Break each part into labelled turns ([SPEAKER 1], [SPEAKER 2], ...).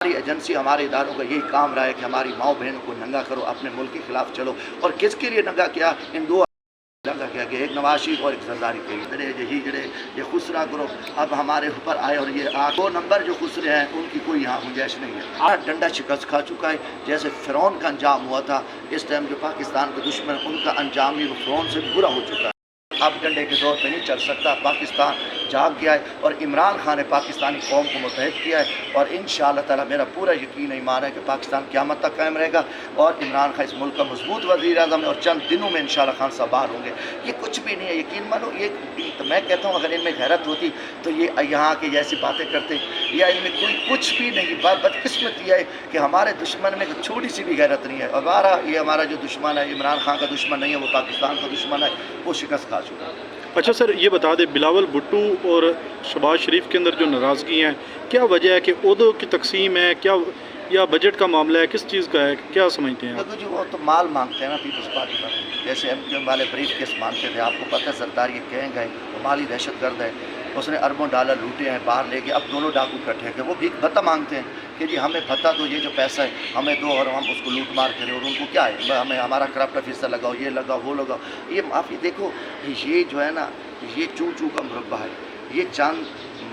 [SPEAKER 1] हमारी एजेंसी हमारे इदारों का यही काम रहा है कि हमारी माओ बहनों को नंगा करो, अपने मुल्क के खिलाफ चलो। और किसके लिए नंगा किया? इन दो नंगा किया कि एक नवाज शरीफ और एक जरदारी के लिए। ये खुसरा ग्रुप अब हमारे ऊपर आए और ये दो नंबर जो खुसरे हैं उनकी कोई यहाँ गुंजाइश नहीं है। आज डंडा शिकस्त खा चुका है, जैसे फ़िरौन का अंजाम हुआ था। इस टाइम जो पाकिस्तान के दुश्मन उनका अंजाम भी फ़िरौन से बुरा हो चुका है। अब डंडे के दौर पे नहीं चल सकता। पाकिस्तान जाग गया है और इमरान खान ने पाकिस्तानी कौम को मुतहद किया है और इंशाअल्लाह ताला मेरा पूरा यकीन ईमान है कि पाकिस्तान क़यामत तक कायम रहेगा और इमरान खान इस मुल्क का मजबूत वज़ीर आज़म है और चंद दिनों में इंशाअल्लाह खान साहब बाहर होंगे। ये कुछ भी नहीं है, यकीन मानो। ये तो मैं कहता हूँ अगर इनमें गैरत होती तो ये यहाँ के जैसी बातें करते, या इनमें कोई कुछ भी नहीं। बदकिस्मती है कि हमारे दुश्मन में छोटी सी भी गैरत नहीं है। ये हमारा जो दुश्मन है इमरान खान का दुश्मन नहीं है, वो पाकिस्तान का दुश्मन है, वो शिकस्त खा चुका है।
[SPEAKER 2] अच्छा सर, ये बता दें बिलावल भुट्टो और शहबाज शरीफ के अंदर जो नाराज़गी है, क्या वजह है? कि ओहदों की तकसीम है क्या, या बजट का मामला है? किस चीज़ का है, क्या समझते हैं आप?
[SPEAKER 1] देखो जी, वो तो माल मांगते हैं ना पीपल्स पार्टी पर। जैसे MQM वाले ब्रीफ केस मांगते थे, आपको पता है सरदार ये गैंग है, वो माली दहशतगर्द है, उसने अरबों डॉलर लूटे हैं बाहर लेके। अब दोनों डाकू इकट्ठे हैं कि वो भीख भत्ता मांगते हैं कि जी हमें भत्ता दो, ये जो पैसा है हमें दो और हम उसको लूट मार करें। और उनको क्या है, हमें हमारा करप्ट ऑफिसर लगाओ, ये लगाओ, वो लगाओ। ये माफ़ी देखो, ये जो है ना, ये चू चू का मुरब्बा है। ये चंद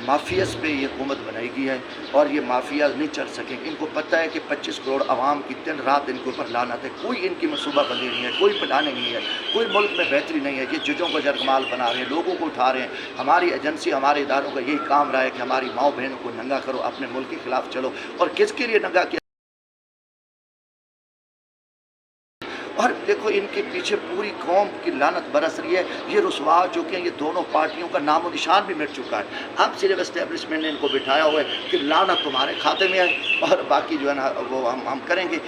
[SPEAKER 1] माफियाज पे ये हुकूमत बनाएगी है और ये माफिया नहीं चल सकेंगे। इनको पता है कि 25 करोड़ आवाम की दिन रात इनके ऊपर लानत है। कोई इनकी मनसूबाबंदी नहीं है, कोई प्लानिंग नहीं है, कोई मुल्क में बेहतरी नहीं है। ये जजों को जरगमाल बना रहे हैं, लोगों को उठा रहे हैं। हमारी एजेंसी हमारे इदारों का यही काम रहा है कि हमारी माओ बहनों को नंगा करो, अपने मुल्क के खिलाफ चलो। और किसके लिए नंगा किया? और देखो इनके पीछे पूरी कौम की लानत बरस रही है। ये रुसवा हो चुके हैं, ये दोनों पार्टियों का नामो निशान भी मिट चुका है। अब सिर्फ एस्टेब्लिशमेंट ने इनको बिठाया हुआ है कि लानत तुम्हारे खाते में है और बाकी जो है ना वो हम करेंगे।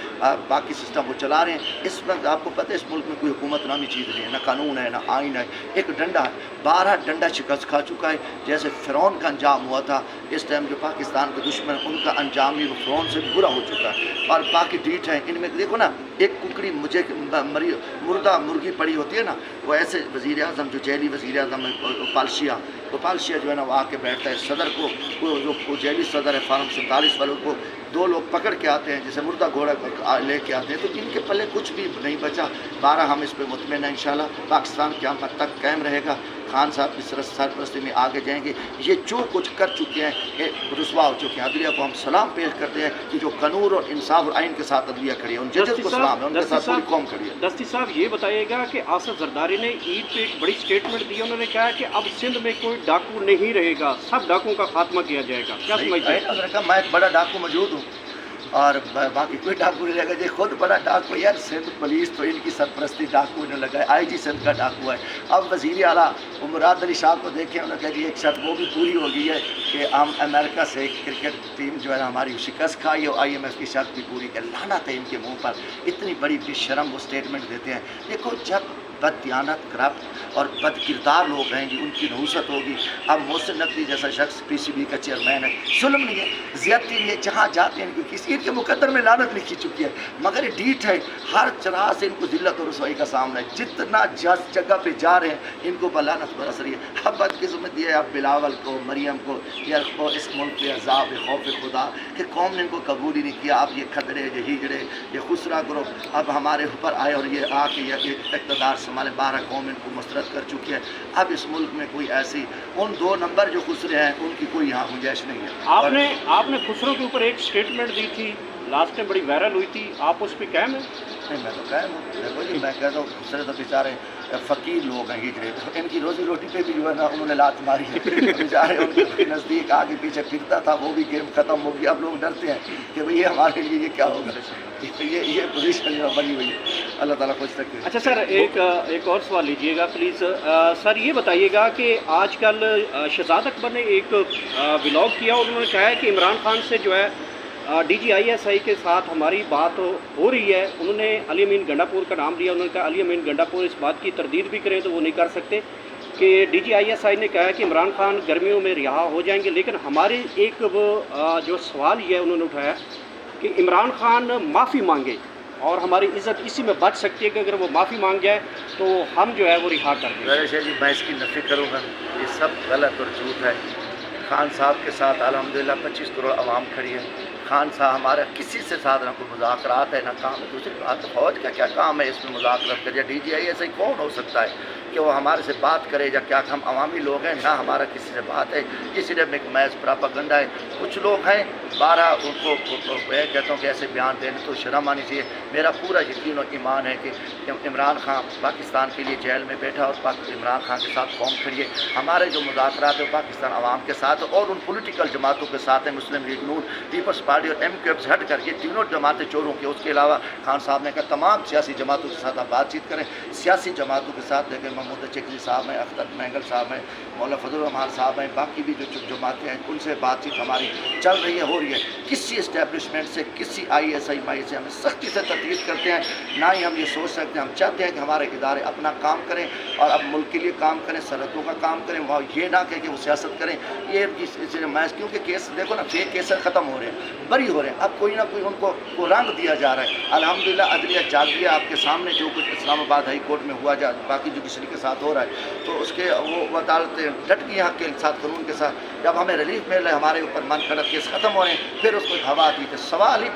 [SPEAKER 1] बाकी सिस्टम वो चला रहे हैं। इस वक्त आपको पता है इस मुल्क में कोई हुकूमत नामी चीज़ नहीं है, ना कानून है, ना आइन है। एक डंडा है, 12 डंडा शिकस्त खा चुका है, जैसे फ़िरौन का अंजाम हुआ था। इस टाइम जो पाकिस्तान के दुश्मन उनका अंजाम भी फ़िरौन से बुरा हो चुका है। और बाकी डीठ है इनमें। देखो ना, एक कुकड़ी मुझे मुर्दा मुर्गी पड़ी होती है ना, वो ऐसे वज़ीर आज़म जो जेली वज़ीर आज़म है पालशिया जो है ना, वो आके बैठता है सदर को, वो जो जेली सदर है फार्म 47 वालों को 2 लोग पकड़ के आते हैं, जैसे मुर्दा घोड़ा लेके आते हैं। तो इनके पल्ले कुछ भी नहीं बचा। 12 हम इस पर मुतमईन हैं इंशाल्लाह। पाकिस्तान क़यामत तक कायम रहेगा। खान साहब की सरपरस्ती में आगे जाएंगे। ये जो कुछ कर चुके हैं ये रुसवा हो चुके हैं। अदलिया को हम सलाम पेश करते हैं कि जो कानून और इंसाफ और आइन के साथ अदलिया खड़ी है, उन जजेस को सलाम है, उनके साथ पूरी कौम खड़ी है।
[SPEAKER 3] दस्ती साहब ये बताइएगा कि आसिफ जरदारी ने ईद पे एक बड़ी स्टेटमेंट दी। उन्होंने कहा कि अब सिंध में कोई डाकू नहीं रहेगा, सब डाकुओं का खात्मा किया जाएगा। क्या समझते हैं?
[SPEAKER 1] मैं एक बड़ा डाकू मौजूद हूँ और बाकी कोई डाकू नहीं लगा। ये खुद बड़ा डाकू यार। सिंध पुलिस तो इनकी सरपरस्ती डाकू ने लगा है। IG सिंध का डाकू है। अब वज़ीर आला मुराद अली शाह को देखें, उन्होंने कहा जी एक शर्त वो भी पूरी हो गई है कि हम अमेरिका से क्रिकेट टीम जो है हमारी शिकस्त खाई और IMF की शर्त भी पूरी कर। लानत है इनके मुँह पर, इतनी बड़ी बेशरम वो स्टेटमेंट देते हैं। देखो जब बददियानत करप्ट और बदकिरदार लोग रहेंगे उनकी नहुसत होगी। अब मोहसिन नकवी जैसा शख्स PCB का चेयरमैन है, जुल्म नहीं है, ज़्यादती नहीं है, जहाँ जाते हैं इनकी किसी के मुकद्दर में लानत लिखी चुकी है। मगर ये डीठ है, हर तरह से इनको ज़िल्लत और रसवाई का सामना है। जितना जगह पे जा रहे हैं इनको बलानत बरस रही है। अब बदकिस्मती है अब बिलावल को, मरियम को, या इस मुल्क के अज़ाब खौफ खुदा कि कौम ने इनको कबूल ही नहीं किया। अब ये खतरे, ये हिजड़े, ये खुसरा ग्रुप अब हमारे ऊपर आए और ये आके ये इक़्तिदार हमारे 12 कौम इनको मुस्तरद कर चुकी है। अब इस मुल्क में कोई ऐसी उन 2 नंबर जो खुसरे हैं उनकी कोई यहाँ गुंजाइश नहीं है।
[SPEAKER 3] आपने खुसरो के ऊपर एक स्टेटमेंट दी थी, लास्ट में बड़ी वायरल हुई थी, आप उस पर कायम हैं?
[SPEAKER 1] नहीं, मैं तो कायम हूँ। देखो जी, मैं कहता हूँ खुसरे तो बेचारे फ़कीर लोग हैं, हिजड़े, इनकी रोज़ी रोटी पे भी जो है ना उन्होंने लात मारी है। बेचारे उनके नज़दीक आगे पीछे फिरता था, वो भी गेम ख़त्म हो गया। अब लोग डरते हैं कि भाई ये हमारे लिए ये क्या होगा। ये पोजीशन जो बनी हुई है, अल्लाह ताला खुश रखे।
[SPEAKER 3] अच्छा सर, एक और सवाल लीजिएगा प्लीज़। सर ये बताइएगा कि आजकल शहजाद अकबर ने एक व्लॉग किया और उन्होंने कहा है कि इमरान खान से जो है DGISI के साथ हमारी बात हो रही है। उन्होंने अली अमीन गंडापुर का नाम लिया। उन्होंने कहा अली अमीन गंडापुर इस बात की तरदीद भी करें तो वो नहीं कर सकते कि DGISI ने कहा है कि इमरान खान गर्मियों में रिहा हो जाएंगे। लेकिन हमारे एक वो जो सवाल ये उन्होंने उठाया कि इमरान खान माफ़ी मांगे और हमारी इज़्ज़त इसी में बच सकती है कि अगर वो माफ़ी मांग जाए तो हम जो है वो रिहा कर दें।
[SPEAKER 1] जी मैं इसकी नफ़ी करूँगा, ये सब गलत और झूठ है। खान साहब के साथ अल्हम्दुलिल्लाह 25 करोड़ आवाम खड़ी है। خان صاحب ہمارا کسی سے ساتھ نہ کوئی مذاکرات ہے نہ کام ہے. دوسری بات فوج کا کیا کام ہے اس میں مذاکرات کر, یا ڈی جی آئی ایسا ہی کون ہو سکتا ہے کہ وہ ہمارے سے بات کرے, یا کیا ہم عوامی لوگ ہیں, نہ ہمارا کسی سے بات ہے, یہ صرف ایک محض پراپاگنڈا ہے. کچھ لوگ ہیں بارہ ان کو میں کہتا ہوں کہ ایسے بیان دینے تو شرم آنی چاہیے. میرا پورا یقین و ایمان ہے کہ عمران خان پاکستان کے لیے جیل میں بیٹھا اور عمران خان کے ساتھ قوم کھڑی ہے. ہمارے جو مذاکرات ہیں وہ پاکستان عوام کے ساتھ اور ان پولیٹیکل جماعتوں کے ساتھ ہیں, مسلم لیگ نون, پیپلز پارٹی اور ایم کیو ایف سے ہٹ کر. یہ تینوں جماعتیں چوروں کی. اس کے علاوہ خان صاحب نے کہا تمام سیاسی جماعتوں کے ساتھ آپ بات چیت کریں. سیاسی جماعتوں کے ساتھ دیکھیں محمود چکری صاحب ہیں, اختر مینگل صاحب ہیں, مولانا فضل الرحمان صاحب ہیں, باقی بھی جو جماعتیں ہیں ان سے بات چیت ہماری چل رہی ہے, ہو رہی ہے. کسی اسٹیبلشمنٹ سے, کسی آئی ایس آئی مائی سے ہم سختی سے تردید کرتے ہیں, نہ ہی ہم یہ سوچ سکتے ہیں. ہم چاہتے ہیں کہ ہمارے ادارے اپنا کام کریں اور اب ملک کے لیے کام کریں, سرحدوں کا کام کریں. وہاں یہ نہ کہ وہ سیاست کریں. یہ کیونکہ کیس دیکھو نا, فیک کیس ختم ہو رہے ہیں, بری ہو رہے ہیں. اب کوئی نہ کوئی ان کو رنگ دیا جا رہا ہے. الحمدللہ عدلیہ جاگتی ہے. آپ کے سامنے جو کچھ اسلام آباد ہائی کورٹ میں ہوا جا, باقی جوڈیشری کے ساتھ ہو رہا ہے, تو اس کے وہ عدالتیں ڈٹ گئی حق کے ساتھ, قانون کے ساتھ. جب ہمیں ریلیف مل رہا ہے, ہمارے اوپر من گھڑت کیس ختم ہو رہے ہیں, پھر اس کو ایک ہوا آتی ہے. سوال ہی